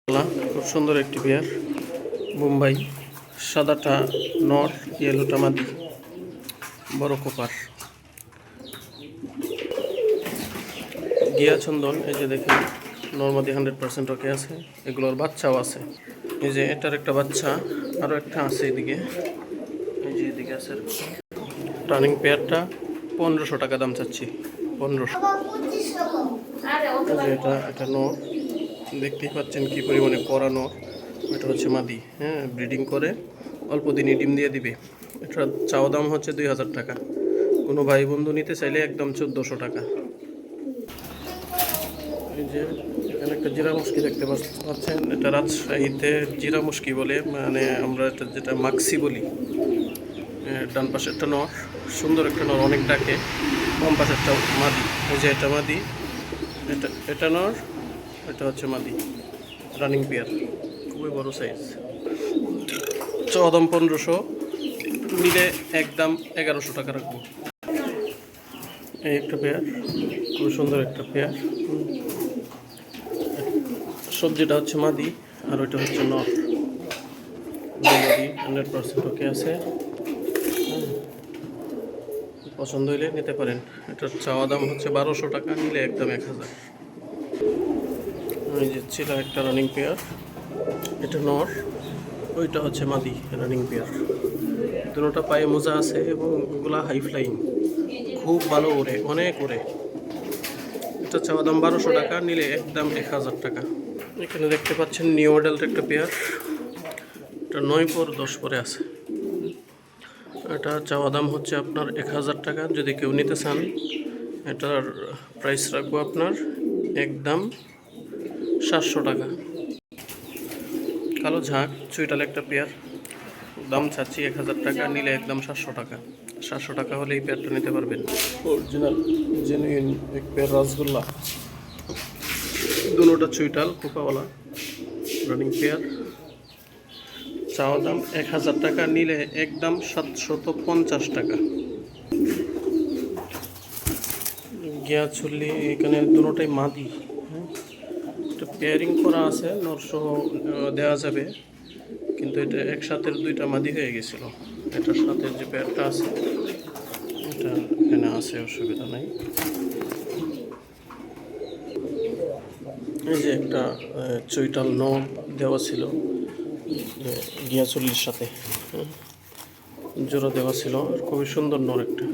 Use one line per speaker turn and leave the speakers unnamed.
খুব সুন্দর একটি পেয়ার বোম্বাই, সাদাটা নর, ইয়েলোটা মাদি, বড় কোপার গিয়া চন্দন। এই যে দেখেন নর্মাদি 100% ওকে আছে। এগুলোর বাচ্চাও আছে। এই যে এটার একটা বাচ্চা, আরও একটা আছে এদিকে। এই যে এদিকে আছে রানিং পেয়ারটা 1500 টাকা দাম চাচ্ছি। 1500। এটা নর, দেখতেই পাচ্ছেন কি পরিমাণে পরানো। এটা হচ্ছে মাদি, হ্যাঁ, ব্রিডিং করে অল্প দিনই ডিম দিয়ে দিবে। এটার চাওয়া দাম হচ্ছে 2000 টাকা। কোনো ভাই বন্ধু নিতে চাইলে একদম 1400 টাকা। এই যে এখানে একটা জিরা মুশকি দেখতে পাচ্ছেন। এটা রাজশাহীতে জিরা মুশকি বলে, মানে আমরা এটা যেটা মাক্সি বলি। ডান পাশে একটা নর, সুন্দর একটা নর, অনেক ডাকে। বাম পাশে একটা মাদি। এই যে এটা মাদি, এটা নর, এটা হচ্ছে মাদি। রানিং পেয়ার, খুবই বড় সাইজ। চাওয়া দাম 1500, নিলে একদম 1100 টাকা রাখবো। এই একটা পেয়ার, খুব সুন্দর একটা পেয়ার। সবজিটা হচ্ছে মাদি, আর ওইটা হচ্ছে নর। মাদি 100% ওকে আছে। পছন্দ হইলে নিতে পারেন। এটার চাওয়া দাম হচ্ছে 1200 টাকা, নিলে একদম 1000। এই যে ছিল একটা রানিং পেয়ার, এটা নর, ওইটা হচ্ছে মাদি রানিং পেয়ার। দুটোটা পায়ে মোজা আছে এবং ওগুলা হাই ফ্লাইং, খুব ভালো ওড়ে, অনেক ওড়ে। এটা চাওয়া দাম 1200 টাকা, নিলে একদম 1000 টাকা। এখানে দেখতে পাচ্ছেন নিউ মডেলের একটা পেয়ার। এটা 9 পর 10 পরে আছে। এটা চাওয়া দাম হচ্ছে আপনার 1000 টাকা। যদি কেউ নিতে চান, এটার প্রাইস রাখবো আপনার একদম 700 টাকা। কালো ঝাঁক চুইটাল একটা পেয়ার, দাম চাচ্ছি 1000 টাকা, নিলে একদম 700 টাকা। 700 টাকা হলে এই পেয়ারটা নিতে পারবেন। অরিজিনাল জেনুইন এক পেয়ার রাসগোল্লা, দুটোটা চুইটাল কোপাওয়ালা রানিং পেয়ার। চাওয়া দাম 1000 টাকা, নিলে একদম 750 টাকা। গিয়া চুল্লি, এখানে দুটোটাই মাদি, হ্যাঁ, এটা পেয়ারিং করা আছে, নরসহ দেওয়া যাবে, কিন্তু এটা একসাথে দুইটা মাদি হয়ে গেছিল। এটার সাথে যে পেয়ারটা আছে এটা এখানে আছে, অসুবিধা নাই। এই যে একটা চৈতাল নর দেওয়া ছিল গিয়া চল্লির সাথে, জোড়া দেওয়া ছিল, খুবই সুন্দর নর একটা।